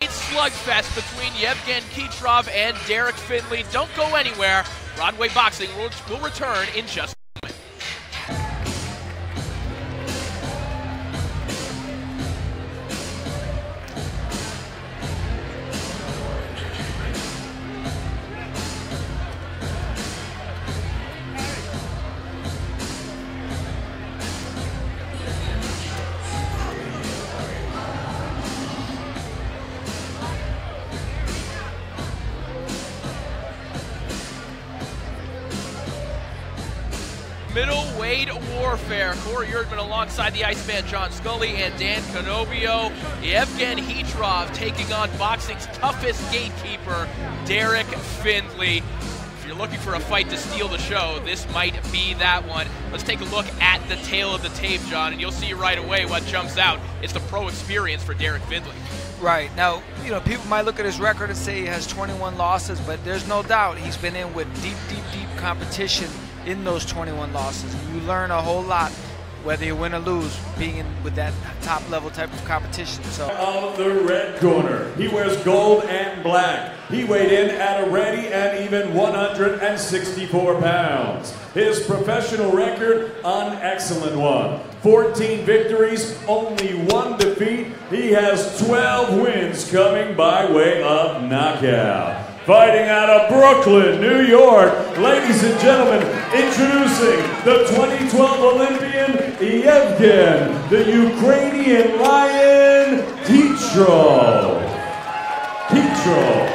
Slugfest between Evgeny Hhitrov and Derick Findley. Don't go anywhere. Broadway Boxing will return in just a moment. Middleweight warfare. Corey Erdman alongside the Iceman John Scully and Dan Canobio. Evgeny Hhitrov taking on boxing's toughest gatekeeper, Derick Findley. If you're looking for a fight to steal the show, this might be that one. Let's take a look at the tail of the tape, John, and you'll see right away what jumps out. It's the pro experience for Derick Findley. Right. Now, you know, people might look at his record and say he has 21 losses, but there's no doubt he's been in with deep competition in those 21 losses. You learn a whole lot, whether you win or lose, being in with that top level type of competition. So, of the red corner, he wears gold and black. He weighed in at a ready and even 164 pounds. His professional record, an excellent one. 14 victories, only 1 defeat. He has 12 wins coming by way of knockout. Fighting out of Brooklyn, New York, ladies and gentlemen, introducing the 2012 Olympian, Evgeny, the Ukrainian Lion, Khytrov. Khytrov.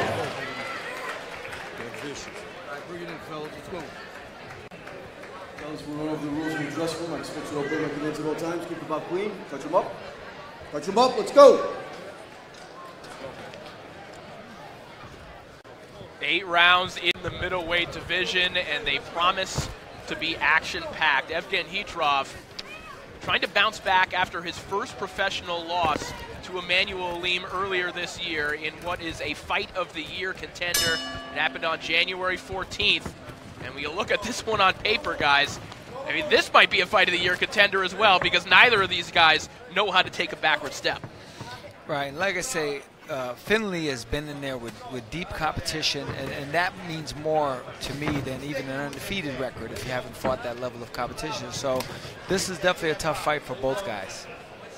Bring it in, fellas. Let's go. Fellas, we're over the rules in the dressing room. I expect you to obey my commands at all times. Keep the bout clean. Touch them up. Touch them up. Let's go. 8 rounds in the middleweight division, and they promise to be action-packed. Evgeny Hhitrov trying to bounce back after his first professional loss to Emmanuel Aleem earlier this year in what is a Fight of the Year contender. It happened on January 14th, and when you look at this one on paper, guys, I mean, this might be a Fight of the Year contender as well, because neither of these guys know how to take a backward step. right, like I say, Findley has been in there with deep competition, and that means more to me than even an undefeated record if you haven't fought that level of competition. So this is definitely a tough fight for both guys.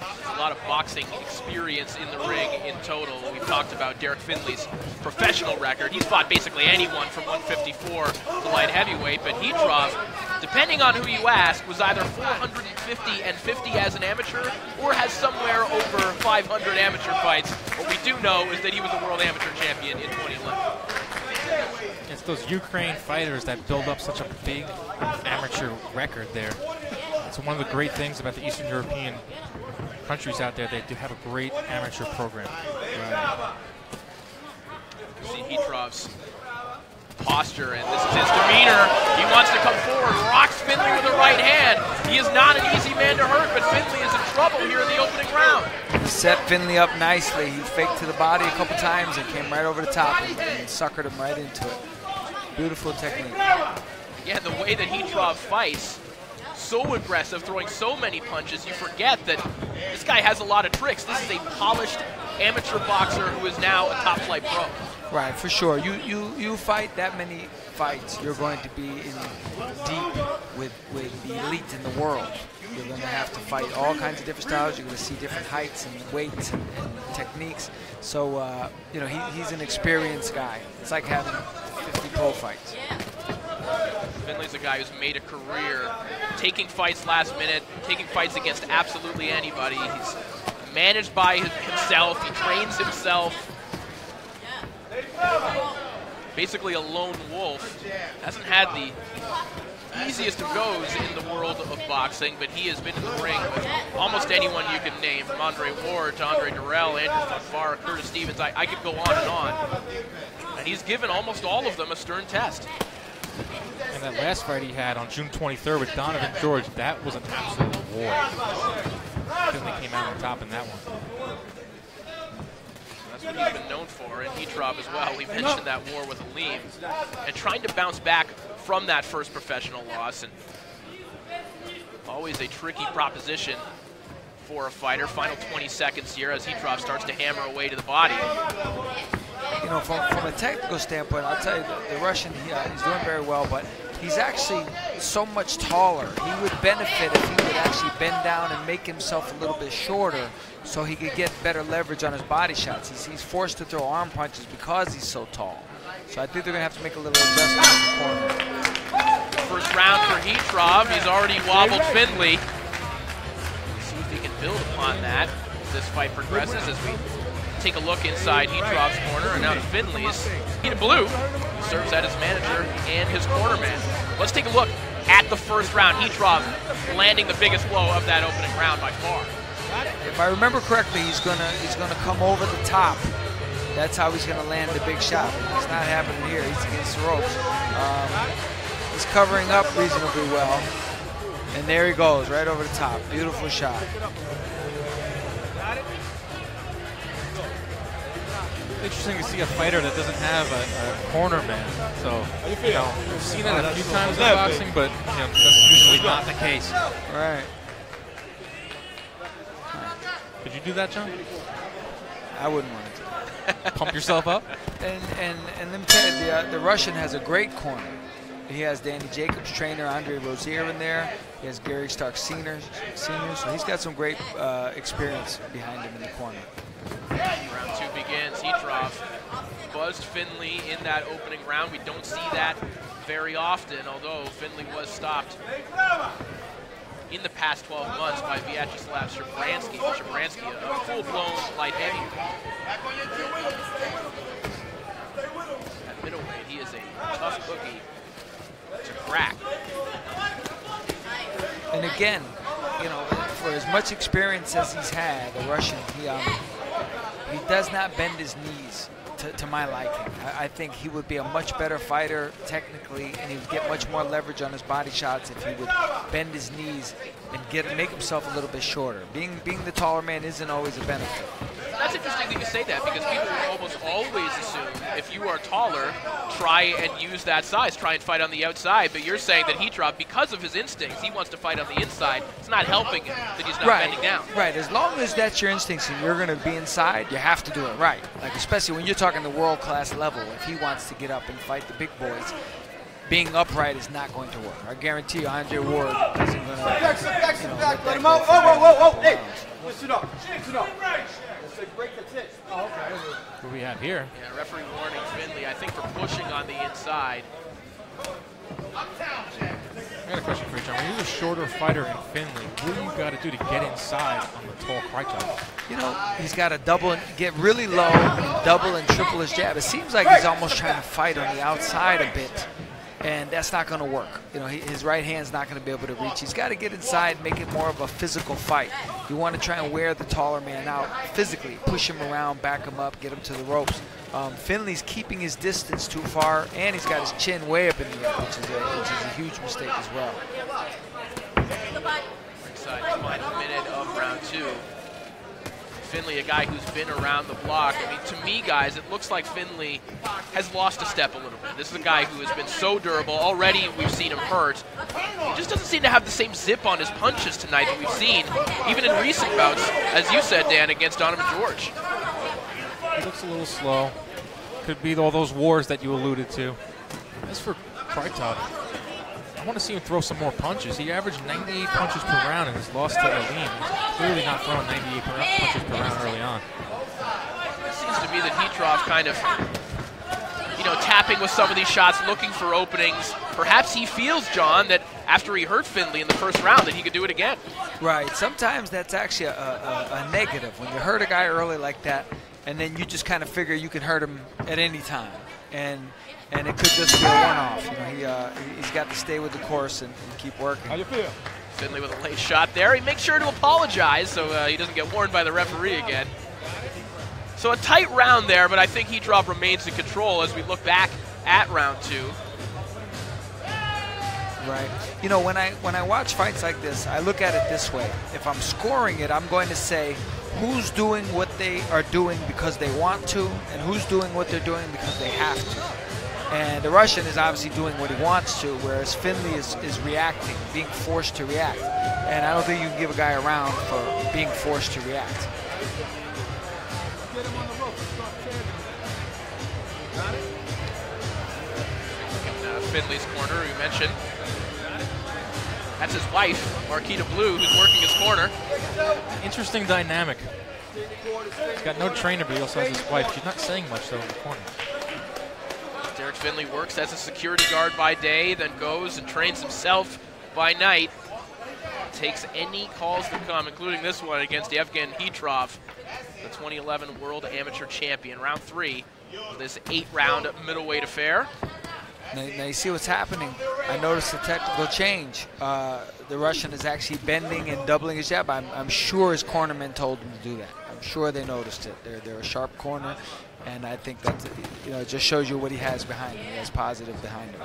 There's a lot of boxing experience in the ring in total. We've talked about Derick Findley's professional record. He's fought basically anyone from 154 to light heavyweight, but Hhitrov, depending on who you ask, was either 450 and 50 as an amateur or has somewhere over 500 amateur fights. What we do know is that he was a world amateur champion in 2011. It's those Ukraine fighters that build up such a big amateur record there. It's one of the great things about the Eastern European countries out there. They do have a great amateur program. Right. You see Hhitrov's posture, and this is his demeanor. He wants to come forward, rocks Findley with a right hand. He is not an easy man to hurt, but Findley is in trouble here in the opening round. He set Findley up nicely. He faked to the body a couple times and came right over the top and suckered him right into it. Beautiful technique. Yeah, the way that Hhitrov fights, so aggressive, throwing so many punches, you forget that this guy has a lot of tricks. This is a polished amateur boxer who is now a top-flight pro. Right, for sure. You fight that many fights, you're going to be in deep with the elite in the world. You're going to have to fight all kinds of different styles. You're going to see different heights and weights and techniques. So, you know, he's an experienced guy. It's like having 50 pro fights. Findley's a guy who's made a career taking fights last minute, taking fights against absolutely anybody. He's managed by himself. He trains himself. Basically a lone wolf. Hasn't had the easiest of goes in the world of boxing, but he has been in the ring with almost anyone you can name, from Andre Ward to Andre Durrell, Andrew Fonfara, Curtis Stevens. I could go on and on. And he's given almost all of them a stern test. And that last fight he had on June 23rd with Donovan George, that was an absolute war. Findley came out on top in that one. That's what he's been known for, and Khytrov as well. We mentioned that war with Aleem. And trying to bounce back from that first professional loss, and always a tricky proposition for a fighter. Final 20 seconds here as Khytrov starts to hammer away to the body. You know, from a technical standpoint, I'll tell you, the Russian, he's doing very well, but he's actually so much taller. He would benefit if he would actually bend down and make himself a little bit shorter so he could get better leverage on his body shots. He's forced to throw arm punches because he's so tall. So I think they're going to have to make a little adjustment in the corner. First round for Khytrov. He's already wobbled Findley. See if he can build upon that as this fight progresses, as we take a look inside Chytrov's corner, and now to Findley's. In blue, he serves as his manager and his corner man. Let's take a look at the first round. Khytrov landing the biggest blow of that opening round by far. If I remember correctly, he's gonna come over the top. That's how he's gonna land the big shot. It's not happening here. He's against the ropes. He's covering up reasonably well, and there he goes, right over the top. Beautiful shot. Interesting to see a fighter that doesn't have a corner man. So, you know, we've seen that a few times in boxing, but you know, that's usually not the case. Right. Could you do that, John? I wouldn't want to. Pump yourself up? And let me tell you, the Russian has a great corner. He has Danny Jacobs' trainer, Andre Rozier, in there. He has Gary Stark Sr., so he's got some great experience behind him in the corner. Round two begins. Khytrov buzzed Findley in that opening round. We don't see that very often, although Findley was stopped in the past 12 months by Vyacheslav Shabransky. Shabransky, a full-blown light heavy. At middleweight, he is a tough cookie to crack. And again, you know, for as much experience as he's had, the Russian, he does not bend his knees to my liking. I think he would be a much better fighter technically, and he would get much more leverage on his body shots if he would bend his knees and make himself a little bit shorter. Being the taller man isn't always a benefit. That's interesting that you say that, because people almost always assume if you are taller, try and use that size, try and fight on the outside. But you're saying that Khytrov, because of his instincts, he wants to fight on the inside. It's not helping him that he's not bending down. Right. As long as that's your instincts and you're going to be inside, you have to do it right. Like, especially when you're talking the world-class level, if he wants to get up and fight the big boys, being upright is not going to work. I guarantee you, Andre Ward isn't going to let him out. Whoa. Hey, listen up. What do we have here? Yeah, referee warning Findley, I think, for pushing on the inside. I got a question for you, John. When you're a shorter fighter in Findley, what do you got to do to get inside on the tall Khytrov? You know, he's got to get really low, and double and triple his jab. It seems like he's almost trying to fight on the outside a bit, and that's not going to work. You know, his right hand's not going to be able to reach. He's got to get inside, make it more of a physical fight. You want to try and wear the taller man out physically, push him around, back him up, get him to the ropes. Findley's keeping his distance too far, and he's got his chin way up in the air, which is a huge mistake as well. Inside the final minute of round two. Findley, a guy who's been around the block. I mean, to me, guys, it looks like Findley has lost a step a little bit. This is a guy who has been so durable. Already we've seen him hurt. He just doesn't seem to have the same zip on his punches tonight that we've seen, even in recent bouts, as you said, Dan, against Donovan George. He looks a little slow. Could be all those wars that you alluded to. As for Khytrov, I want to see him throw some more punches. He averaged 98 punches per round in his loss to Aleem. He's clearly not throwing 98 punches per round early on. It seems to me that Khytrov kind of, you know, tapping with some of these shots, looking for openings. Perhaps he feels, John, that after he hurt Findley in the first round, that he could do it again. Right. Sometimes that's actually a negative. When you hurt a guy early like that, and then you just kind of figure you can hurt him at any time. And it could just be a one-off. You know, he's got to stay with the course and keep working. How you feel? Findley with a late shot there. He makes sure to apologize so he doesn't get warned by the referee again. So a tight round there, but I think Khytrov remains in control as we look back at round two. Right. You know, when I watch fights like this, I look at it this way. If I'm scoring it, I'm going to say who's doing what they are doing because they want to, and who's doing what they're doing because they have to. And the Russian is obviously doing what he wants to, whereas Findley is reacting, being forced to react. And I don't think you can give a guy a round for being forced to react. Findley's corner, we mentioned. That's his wife, Marquita Blue, who's working his corner. Interesting dynamic. He's got no trainer, but he also has his wife. She's not saying much, though, in the corner. Derek Findley works as a security guard by day, then goes and trains himself by night. Takes any calls that come, including this one against Evgeny Hитров, the 2011 World Amateur Champion. Round 3 of this 8-round middleweight affair. Now you see what's happening. I noticed a technical change. The Russian is actually bending and doubling his jab. I'm sure his cornermen told him to do that. I'm sure they noticed it. They're a sharp corner, and I think that it just shows you what he has behind him. He has positive behind him.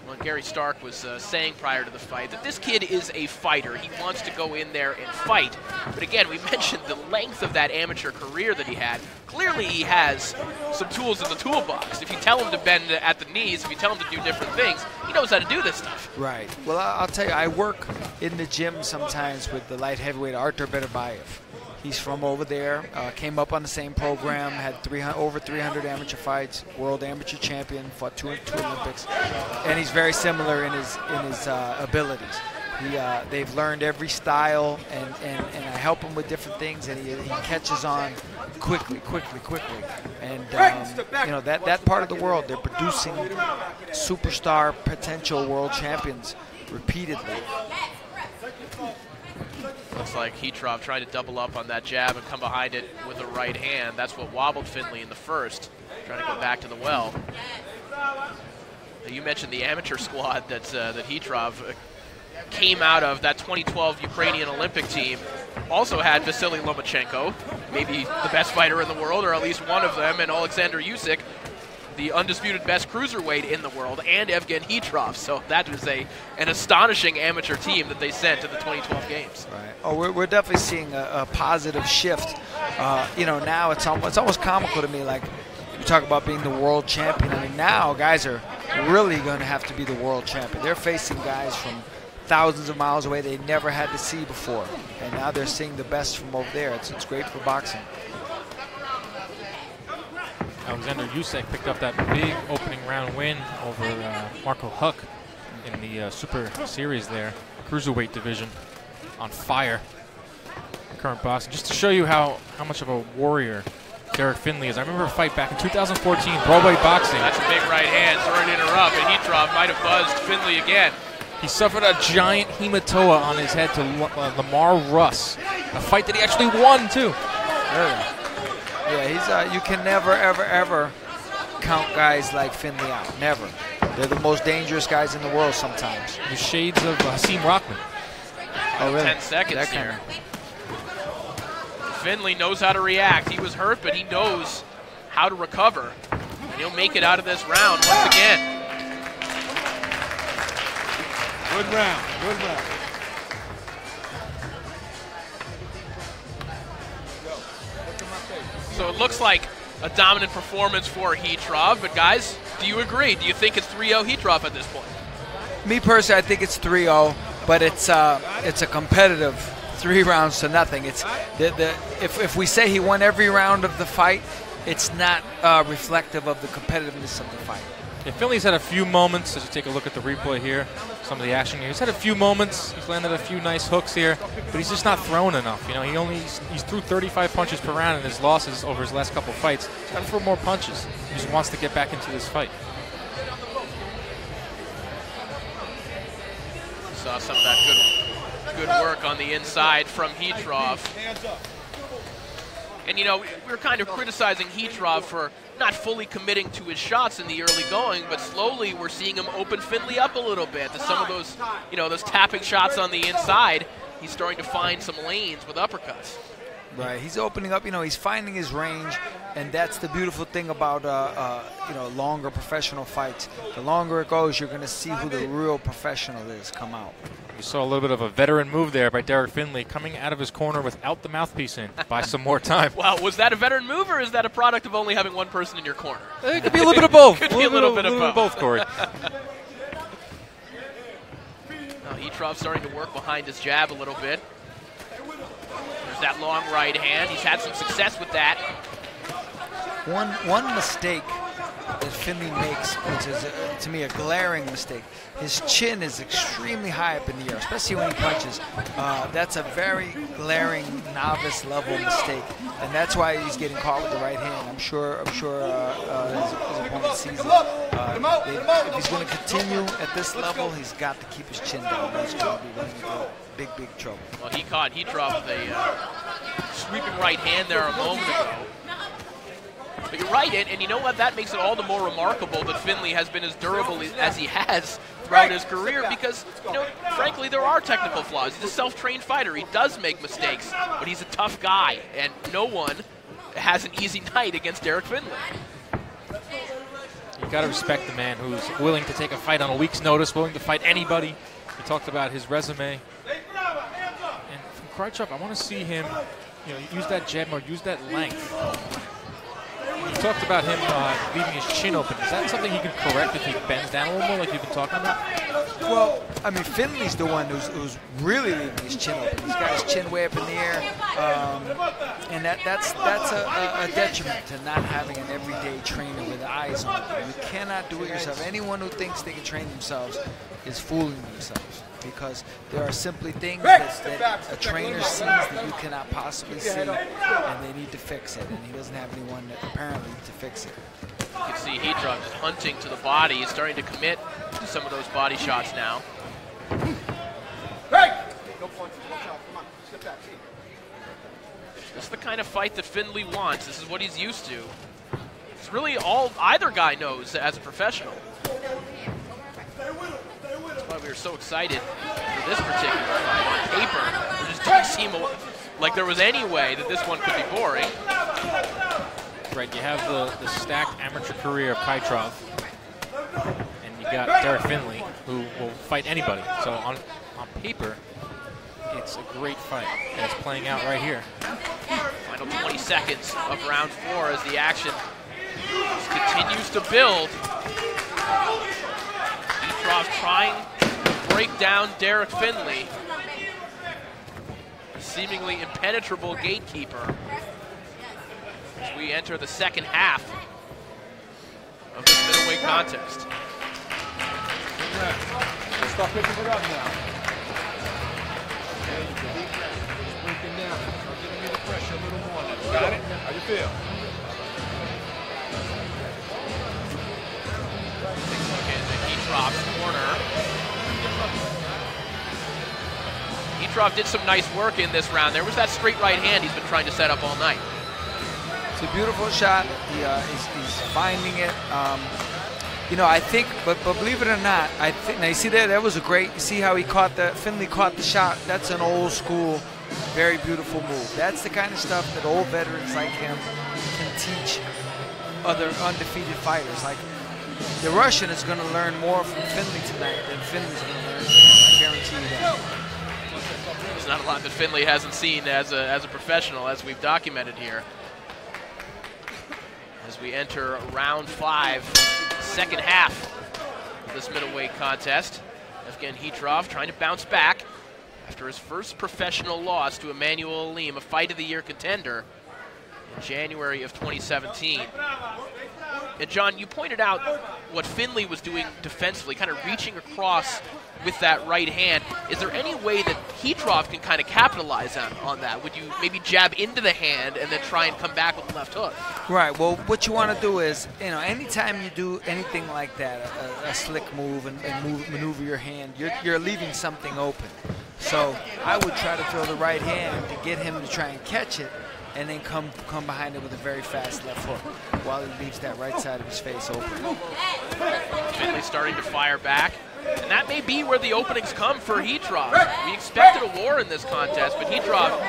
Well, Gary Stark was saying prior to the fight that this kid is a fighter. He wants to go in there and fight. But again, we mentioned the length of that amateur career that he had. Clearly, he has some tools in the toolbox. If you tell him to bend at the knees, if you tell him to do different things, he knows how to do this stuff. Right. Well, I'll tell you, I work in the gym sometimes with the light heavyweight Artur Beterbiev. He's from over there, came up on the same program, had over 300 amateur fights, world amateur champion, fought two Olympics, and he's very similar in his abilities. They've learned every style, and I help him with different things, and he catches on quickly. And that part of the world, they're producing superstar potential world champions repeatedly. Looks like Khytrov tried to double up on that jab and come behind it with the right hand. That's what wobbled Findley in the first, trying to go back to the well. You mentioned the amateur squad that Khytrov came out of. That 2012 Ukrainian Olympic team also had Vasily Lomachenko, maybe the best fighter in the world, or at least one of them, and Alexander Usyk, the undisputed best cruiserweight in the world, and Evgeny Hитров. So that was an astonishing amateur team that they sent to the 2012 games. Right. Oh, we're definitely seeing a positive shift. Now it's almost comical to me. Like you talk about being the world champion. I mean, now guys are really going to have to be the world champion. They're facing guys from thousands of miles away they never had to see before, and now they're seeing the best from over there. It's great for boxing. Alexander Usyk picked up that big opening round win over Marco Huck in the Super Series there, cruiserweight division, on fire. Current boxing. Just to show you how much of a warrior Derek Findley is. I remember a fight back in 2014, Broadway boxing. That's a big right hand. Sorry to interrupt, and Khytrov might have buzzed Findley again. He suffered a giant hematoma on his head to Lamar Russ, a fight that he actually won too. Really? Yeah, you can never, ever count guys like Findley out. Never. They're the most dangerous guys in the world sometimes. The shades of Hasim Rockman. Oh, really? 10 seconds here. Findley knows how to react. He was hurt, but he knows how to recover. And he'll make it out of this round once again. Good round. Good round. So it looks like a dominant performance for Khytrov, but guys, do you agree? Do you think it's 3-0 Khytrov at this point? Me personally, I think it's 3-0, but it's a competitive 3 rounds to nothing. It's if we say he won every round of the fight, it's not reflective of the competitiveness of the fight. Yeah, Findley's had a few moments, as you take a look at the replay here, some of the action here. He's had a few moments, he's landed a few nice hooks here, but he's just not thrown enough. You know, he's threw 35 punches per round in his losses over his last couple fights. He's got to throw more punches. He just wants to get back into this fight. Saw some of that good work on the inside from Khytrov. And, you know, we were kind of criticizing Khytrov for not fully committing to his shots in the early going, but slowly we're seeing him open Findley up a little bit. To some of those, those tapping shots on the inside, he's starting to find some lanes with uppercuts. Right, he's opening up. He's finding his range, and that's the beautiful thing about longer professional fights. The longer it goes, you're going to see who the real professional is come out. You saw a little bit of a veteran move there by Derrek Findley, coming out of his corner without the mouthpiece in. Buy some more time. Well, was that a veteran move, or is that a product of only having one person in your corner? It could be a little bit of both. Could be a little bit of both, Corey. Now, Khytrov starting to work behind his jab a little bit. There's that long right hand. He's had some success with that. One mistake that Findley makes, which is, to me, a glaring mistake. His chin is extremely high up in the air, especially when he punches. That's a very glaring novice-level mistake, and that's why he's getting caught with the right hand. I'm sure his opponent sees it. If he's going to continue at this level, he's got to keep his chin down. He's going to be running into big trouble. Well, he caught Khytrov with a sweeping right hand there a moment ago. But you're right, and you know what? That makes it all the more remarkable that Findley has been as durable as he has throughout his career because, you know, frankly, there are technical flaws. He's a self-trained fighter. He does make mistakes, but he's a tough guy, and no one has an easy night against Derrek Findley. You've got to respect the man who's willing to take a fight on a week's notice, willing to fight anybody. We talked about his resume. And from Khytrov, I want to see him, you know, use that jab or use that length. You talked about him leaving his chin open. Is that something he can correct if he bends down a little more like you've been talking about? Well, I mean, Findley's the one who's really leaving his chin open. He's got his chin way up in the air, and that's a detriment to not having an everyday trainer with eyes on you. You cannot do it yourself. Anyone who thinks they can train themselves is fooling themselves, because there are simply things that a trainer sees that you cannot possibly see, and they need to fix it, and he doesn't have anyone apparently to fix it. You can see Khytrov just hunting to the body. He's starting to commit to some of those body shots now. This is the kind of fight that Findley wants. This is what he's used to. It's really all either guy knows as a professional. That's why we were so excited for this particular fight. On paper, it just didn't seem like there was any way that this one could be boring. Right, you have the stacked amateur career of Khytrov, and you got Derrek Findley, who will fight anybody. So on paper, it's a great fight, and it's playing out right here. Final 20 seconds of round 4 as the action continues to build. Khytrov trying to break down Derrek Findley, a seemingly impenetrable gatekeeper, as we enter the second half of this middleweight contest. Stop picking it up now. There you go. Just breaking down. Start giving me the pressure a little more. Got it? How you feel? Take a look at Khytrov's corner. Khytrov did some nice work in this round. There was that straight right hand he's been trying to set up all night. It's a beautiful shot. He's finding it. You know, I think, but believe it or not, I think. Now you see there, that was a great. You see how Findley caught the shot. That's an old school, very beautiful move. That's the kind of stuff that old veterans like him can teach other undefeated fighters. Like the Russian is going to learn more from Findley tonight than Findley's going to learn from him. I guarantee you that. There's not a lot that Findley hasn't seen as a professional, as we've documented here. As we enter round 5, second half of this middleweight contest. Evgeny Khytrov trying to bounce back after his first professional loss to Emmanuel Aleem, a Fight of the Year contender in January of 2017. And John, you pointed out what Findley was doing defensively, kind of reaching across with that right hand. Is there any way that Khytrov can kind of capitalize on that? Would you maybe jab into the hand and then try and come back with the left hook? Right. Well, what you want to do is, you know, anytime you do anything like that, a slick move and maneuver your hand, you're leaving something open. So I would try to throw the right hand to get him to try and catch it, and then come behind it with a very fast left hook while he leaves that right side of his face open. Findley starting to fire back. And that may be where the openings come for Khytrov. We expected a war in this contest, but Khytrov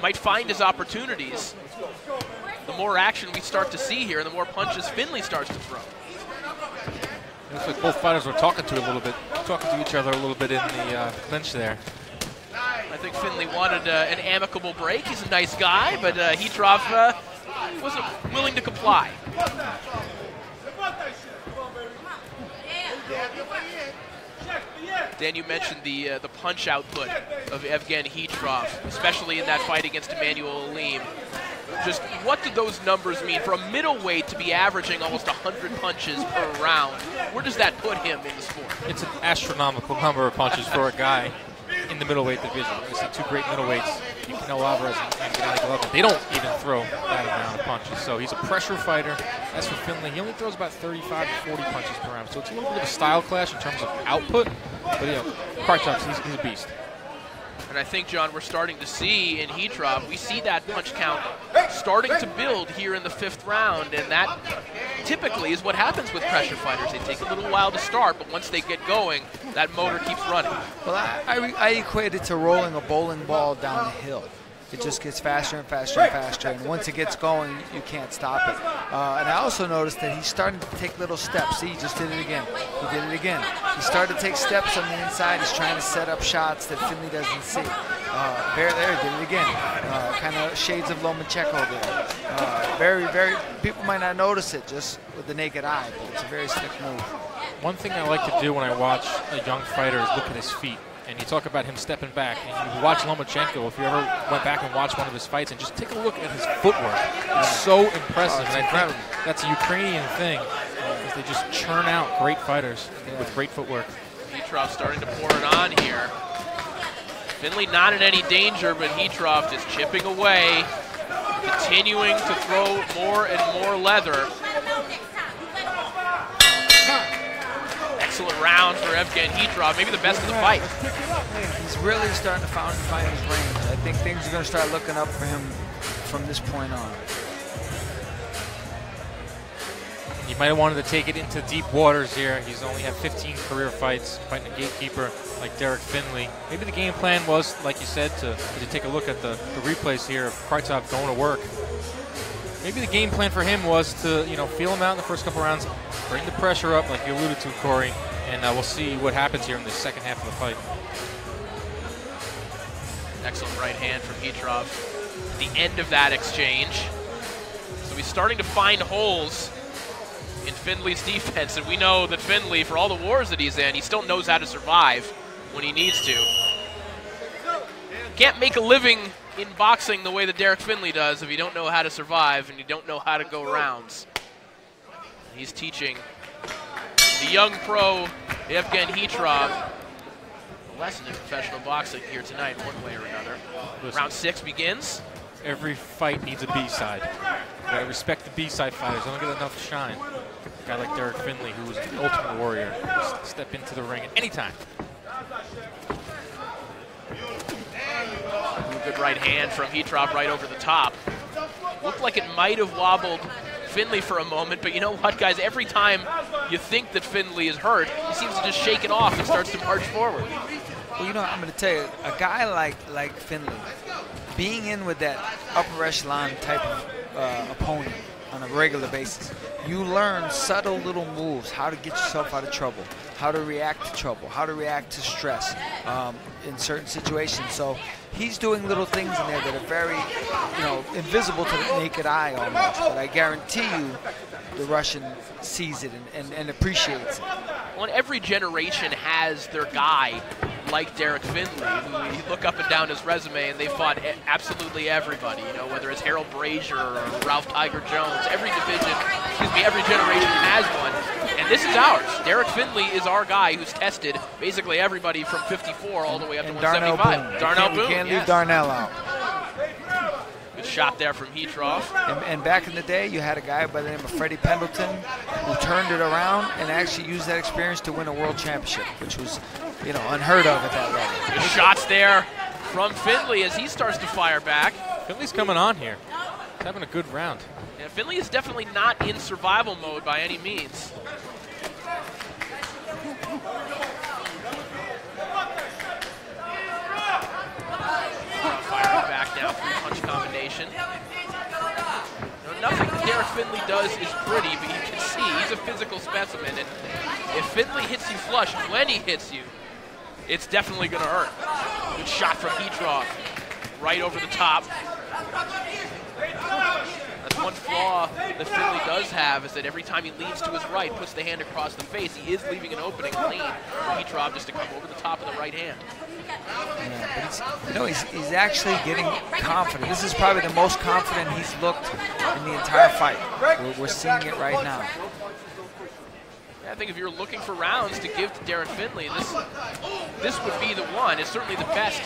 might find his opportunities. The more action we start to see here, the more punches Findley starts to throw. It looks like both fighters were talking to each other a little bit in the clinch there. I think Findley wanted an amicable break. He's a nice guy, but Khytrov wasn't willing to comply. Dan, you mentioned the punch output of Evgeny Hyitrov, especially in that fight against Emmanuel Alim. Just what do those numbers mean? For a middleweight to be averaging almost 100 punches per round, where does that put him in the sport? It's an astronomical number of punches for a guy in the middleweight division. You see two great middleweights, Canelo Alvarez and Gennady Golovkin. They don't even throw that amount of punches. So he's a pressure fighter. As for Findley, he only throws about 35 to 40 punches per round. So it's a little bit of a style clash in terms of output. But, you know, Khytrov, he's a beast. And I think, John, we're starting to see in Khytrov, we see that punch count starting to build here in the 5th round, and that typically is what happens with pressure fighters. They take a little while to start, but once they get going, that motor keeps running. Well, I equate it to rolling a bowling ball down a hill. It just gets faster and faster and faster, and once it gets going, you can't stop it. And I also noticed that he's starting to take little steps. See, he just did it again. He did it again. He started to take steps on the inside. He's trying to set up shots that Findley doesn't see. There, he did it again. Kind of shades of Lomachenko there. People might not notice it just with the naked eye, but it's a very slick move. One thing I like to do when I watch a young fighter is look at his feet. And you talk about him stepping back. And you watch Lomachenko, if you ever went back and watched one of his fights, and just take a look at his footwork. It's so impressive. And I think that's a Ukrainian thing, because they just churn out great fighters with great footwork. Khytrov starting to pour it on here. Findley not in any danger, but Khytrov just chipping away, continuing to throw more and more leather. Excellent round for Evgeny Hyitrov, maybe the best of the fight. He's really starting to find his range. I think things are going to start looking up for him from this point on. He might have wanted to take it into deep waters here. He's only had 15 career fights fighting a gatekeeper like Derrek Findley. Maybe the game plan was, like you said, to take a look at the replays here of Khytrov going to work. Maybe the game plan for him was to, feel him out in the first couple rounds, bring the pressure up, like you alluded to, Corey, and we'll see what happens here in the second half of the fight. Excellent right hand from Khytrov at the end of that exchange. So he's starting to find holes in Findley's defense, and we know that Findley, for all the wars that he's in, he still knows how to survive when he needs to. Can't make a living in boxing the way that Derrek Findley does if you don't know how to survive and you don't know how to go rounds. He's teaching the young pro, Evgeny Hyitrov, a lesson in professional boxing here tonight, one way or another. Listen, round 6 begins. Every fight needs a B-side. You gotta respect the B-side fighters. They don't get enough shine. A guy like Derrek Findley, who was the ultimate warrior, just step into the ring at any time. Good right hand from Khytrov right over the top. Looked like it might have wobbled Findley for a moment, but you know what, guys? Every time you think that Findley is hurt, he seems to just shake it off and starts to march forward. Well, I'm going to tell you, a guy like Findley, being in with that upper echelon type of opponent on a regular basis, you learn subtle little moves, how to get yourself out of trouble, how to react to trouble, how to react to stress in certain situations. So he's doing little things in there that are very, invisible to the naked eye almost. But I guarantee you the Russian sees it and appreciates it. Well, and every generation has their guy like Derrek Findley, who you look up and down his resume and they fought absolutely everybody, whether it's Harold Brazier or Ralph Tiger Jones. Every generation has one, and this is ours. Derrek Findley is our guy who's tested basically everybody from 54 all the way up to 175. Darnell Boone. You can't leave Darnell out. Good shot there from Khytrov. And back in the day, you had a guy by the name of Freddie Pendleton who turned it around and actually used that experience to win a world championship, which was, unheard of at that level. Good shots there from Findley as he starts to fire back. Findley's coming on here. He's having a good round. Yeah, Findley is definitely not in survival mode by any means. Firing back now through punch combination. Nothing Derrek Findley does is pretty, but you can see he's a physical specimen. And if Findley hits you flush, when he hits you, it's definitely going to hurt. Good shot from Khytrov, right over the top. That's one flaw that Findley does have, is that every time he leans to his right, puts the hand across the face, he is leaving an opening clean for Khytrov just to come over the top of the right hand. Yeah, but he's actually getting confident. This is probably the most confident he's looked in the entire fight. We're seeing it right now. I think if you're looking for rounds to give to Derrek Findley, this would be the one. It's certainly the best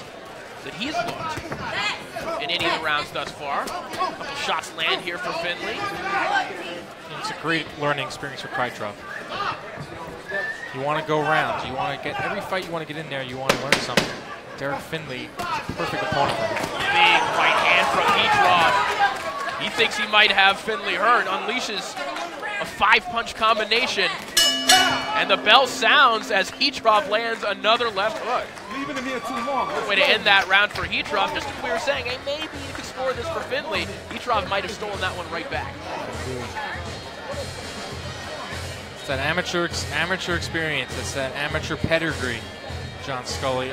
that he's looked in any of the rounds thus far. A couple shots land here for Findley. It's a great learning experience for Khytrov. You want to go rounds. You want to get every fight. You want to get in there. You want to learn something. Derrek Findley is a perfect opponent for him. Big right hand from Khytrov. He thinks he might have Findley hurt. Unleashes a 5-punch combination. And the bell sounds as Khytrov lands another left hook. Leaving him here too long. Good way to end that round for Khytrov. Just as we were saying, hey, maybe you could score this for Findley. Khytrov might have stolen that one right back. It's that amateur experience. It's that amateur pedigree, John Scully.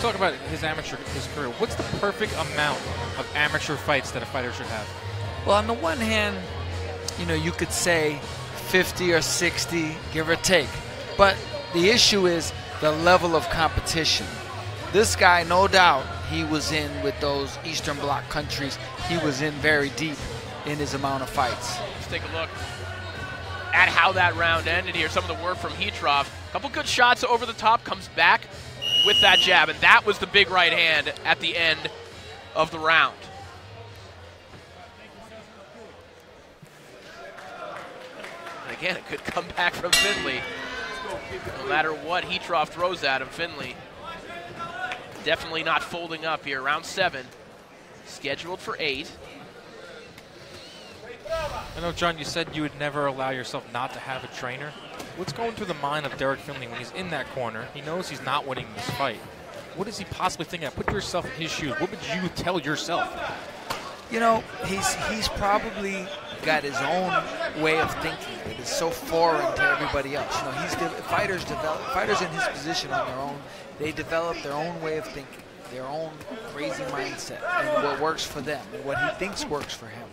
Talk about his career. What's the perfect amount of amateur fights that a fighter should have? Well, on the one hand, you could say 50 or 60, give or take. But the issue is the level of competition. This guy, no doubt, he was in with those Eastern Bloc countries. He was in very deep in his amount of fights. Let's take a look at how that round ended here. Some of the work from Khytrov. A couple good shots over the top, comes back with that jab, and that was the big right hand at the end of the round. And again, it could come back from Findley. No matter what Khytrov throws at him, Findley definitely not folding up here. Round 7, scheduled for 8. I know, John, you said you would never allow yourself not to have a trainer. What's going through the mind of Derrek Findley when he's in that corner? He knows he's not winning this fight. What is he possibly thinking of? Put yourself in his shoes. What would you tell yourself? He's probably got his own way of thinking that is so foreign to everybody else. Fighters in his position on their own. They develop their own way of thinking, their own crazy mindset, and what works for them, and what he thinks works for him.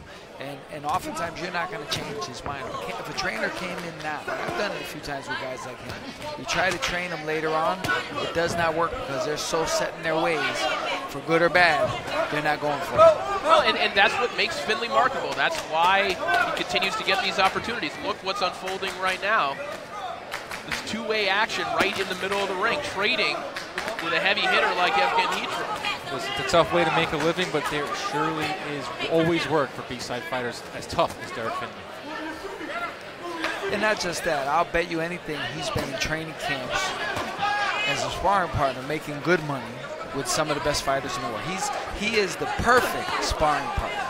And oftentimes you're not going to change his mind. If a trainer came in now, I've done it a few times with guys like him, you try to train them later on, it does not work because they're so set in their ways, for good or bad, they're not going for it. Well, and that's what makes Findley marketable. That's why he continues to get these opportunities. Look what's unfolding right now. This two-way action right in the middle of the ring, trading with a heavy hitter like Evgeny Hитров. It's a tough way to make a living, but there surely is always work for B-side fighters as tough as Derrek Findley. And not just that, I'll bet you anything he's been in training camps as a sparring partner, making good money with some of the best fighters in the world. He is the perfect sparring partner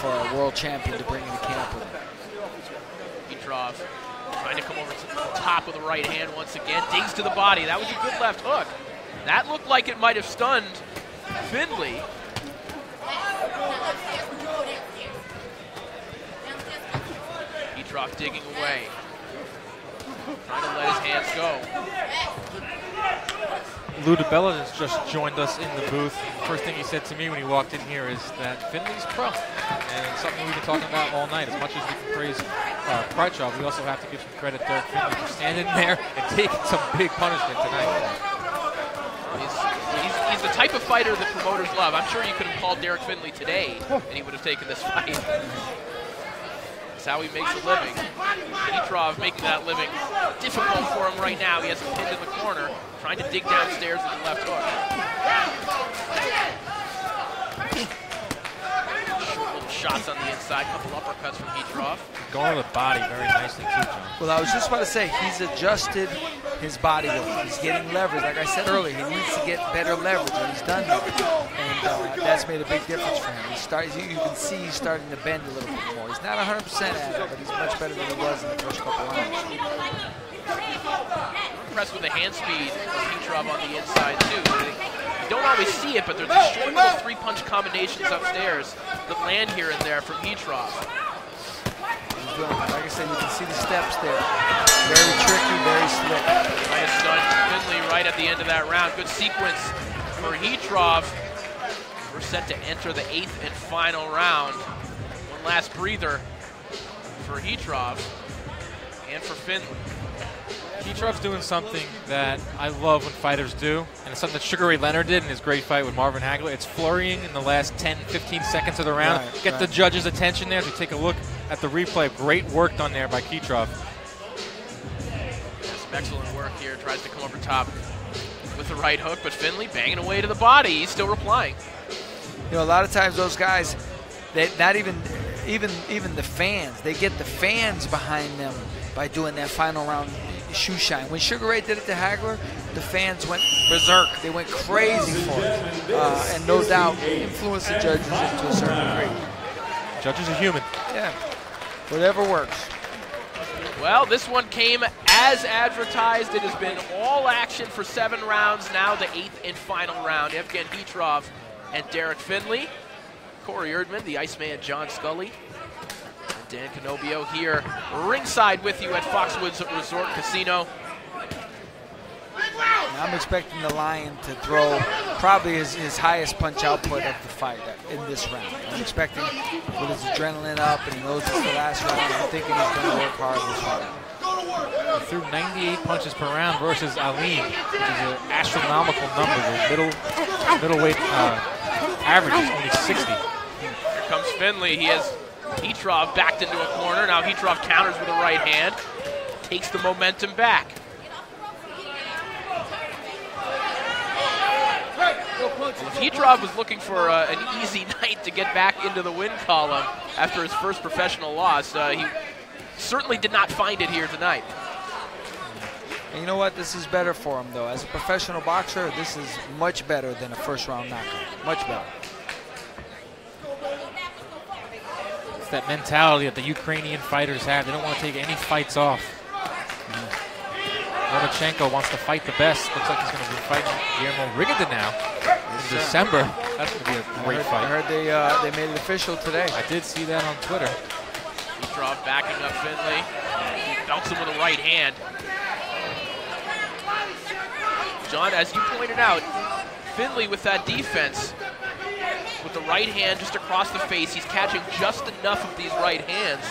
for a world champion to bring into camp with him. Khytrov trying to come over to the top of the right hand once again, digs to the body. That was a good left hook. That looked like it might have stunned Findley. Khytrov digging away, trying to let his hands go. Lou DiBella has just joined us in the booth. First thing he said to me when he walked in here is that Findley's pro, and something we've been talking about all night. As much as we can praise Khytrov, we also have to give some credit to Derrek Findley for standing there and taking some big punishment tonight. He's the type of fighter that promoters love. I'm sure you could have called Derrek Findley today, and he would have taken this fight. That's how he makes a living. Khytrov making that living difficult for him right now. He has him pinned in the corner, trying to dig downstairs with the left hook. Short little shots on the inside, couple uppercuts from Khytrov. Going to the body very nicely too, John. Well, I was just about to say, he's adjusted his body weight. He's getting leverage. Like I said earlier, he needs to get better leverage, and he's done that. And that's made a big difference for him. You can see he's starting to bend a little bit more. He's not 100% at it, but he's much better than he was in the first couple rounds. I'm impressed with the hand speed of Khytrov on the inside, too. You don't always see it, but there's these short little 3-punch combinations upstairs that land here and there from Khytrov. doing. Like I said, you can see the steps there. Very tricky, very slick. Trying to stun Findley right at the end of that round. Good sequence for Khytrov. We're set to enter the 8th and final round. One last breather for Khytrov and for Findley. Chytrov's doing something that I love when fighters do, and it's something that Sugar Ray Leonard did in his great fight with Marvin Hagler. It's flurrying in the last 10, 15 seconds of the round. Get the judge's attention there as we take a look at the replay. Great work done there by Khytrov. Some excellent work here. Tries to come over top with the right hook, but Findley banging away to the body. He's still replying. You know, a lot of times those guys, they not even the fans, they get the fans behind them by doing that final round shoe shine. When Sugar Ray did it to Hagler, the fans went berserk. They went crazy for it. And no doubt influenced the judges to a certain degree. Judges are human. Yeah, whatever works. Well, this one came as advertised. It has been all action for 7 rounds. Now the 8th and final round. Evgeny Hitrov and Derrek Findley. Corey Erdman, the Iceman John Scully. And Dan Canobio here ringside with you at Foxwoods Resort Casino. I'm expecting the Lion to throw probably his highest punch output of the fight in this round. I'm expecting with his adrenaline up and he knows it's the last round, I'm thinking he's going to work hard this round. He threw 98 punches per round versus Alim, which is an astronomical number. The middleweight average is only 60. Here comes Findley. He has Khytrov backed into a corner. Now Khytrov counters with a right hand, takes the momentum back. If Khytrov was looking for an easy night to get back into the win column after his first professional loss, he certainly did not find it here tonight. And you know what? This is better for him, though. As a professional boxer, this is much better than a first-round knockout. Much better. It's that mentality that the Ukrainian fighters have. They don't want to take any fights off. Lomachenko wants to fight the best. Looks like he's going to be fighting Guillermo Rigondeaux now in December. That's going to be a great fight. I heard they made it official today. I did see that on Twitter. Khytrov backing up Findley. He belts him with a right hand. John, as you pointed out, Findley with that defense, with the right hand just across the face, he's catching just enough of these right hands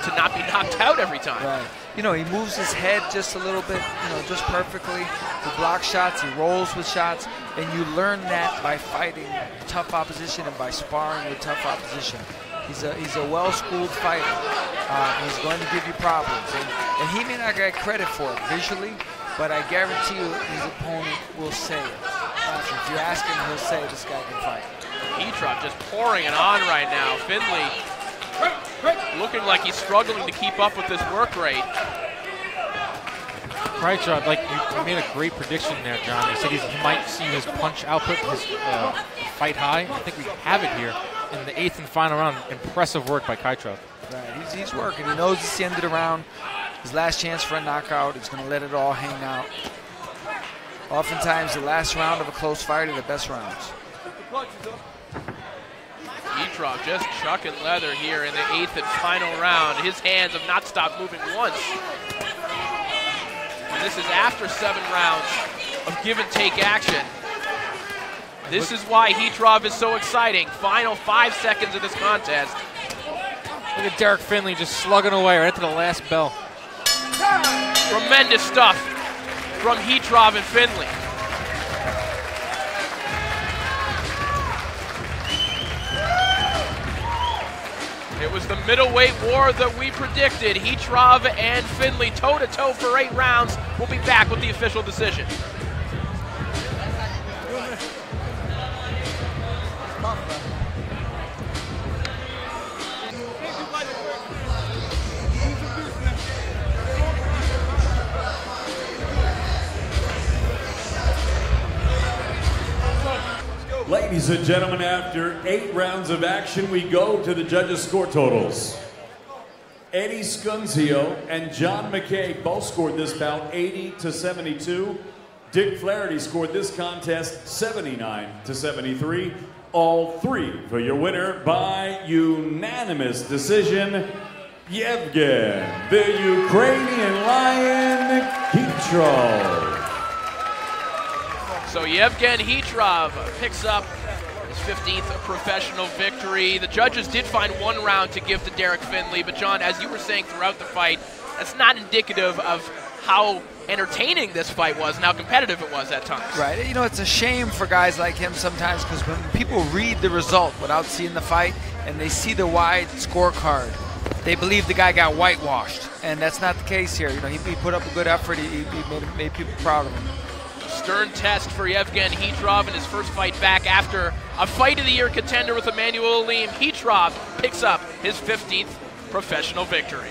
to not be knocked out every time. Right. You know, he moves his head just a little bit, you know, just perfectly. He blocks shots, he rolls with shots, and you learn that by fighting tough opposition and by sparring with tough opposition. He's a well-schooled fighter. He's going to give you problems, and he may not get credit for it visually, but I guarantee you his opponent will say it. If you ask him, he'll say this guy can fight. Khytrov just pouring it on right now. Findley looking like he's struggling to keep up with this work rate. Khytrov, like you made a great prediction there, John. You said he might see his punch output, his fight high. I think we have it here in the 8th and final round. Impressive work by Khytrov. Right, he's working. He knows it's the end of the round. His last chance for a knockout. He's going to let it all hang out. Oftentimes, the last round of a close fight are the best rounds. Khytrov just chucking leather here in the 8th and final round. His hands have not stopped moving once. And this is after 7 rounds of give and take action. This is why Khytrov is so exciting. Final 5 seconds of this contest. Look at Derrek Findley just slugging away right to the last bell. Tremendous stuff from Khytrov and Findley. It was the middleweight war that we predicted. Khytrov and Findley toe-to-toe for 8 rounds. We'll be back with the official decision. Ladies and gentlemen, after 8 rounds of action, we go to the judges' score totals. Eddie Scunzio and John McKay both scored this bout 80-72. Dick Flaherty scored this contest 79-73. All 3 for your winner by unanimous decision, Yevgen, the Ukrainian Lion, Khytrov. So Evgeny Hitrov picks up his 15th professional victory. The judges did find one round to give to Derrik Findley, but John, as you were saying throughout the fight, that's not indicative of how entertaining this fight was and how competitive it was at times. Right. You know, it's a shame for guys like him sometimes, because when people read the result without seeing the fight and they see the wide scorecard, they believe the guy got whitewashed, and that's not the case here. You know, he put up a good effort. He made people proud of him. Stern test for Evgeny Hitrov in his first fight back after a Fight of the Year contender with Emmanuel Alim. Hitrov picks up his 15th professional victory.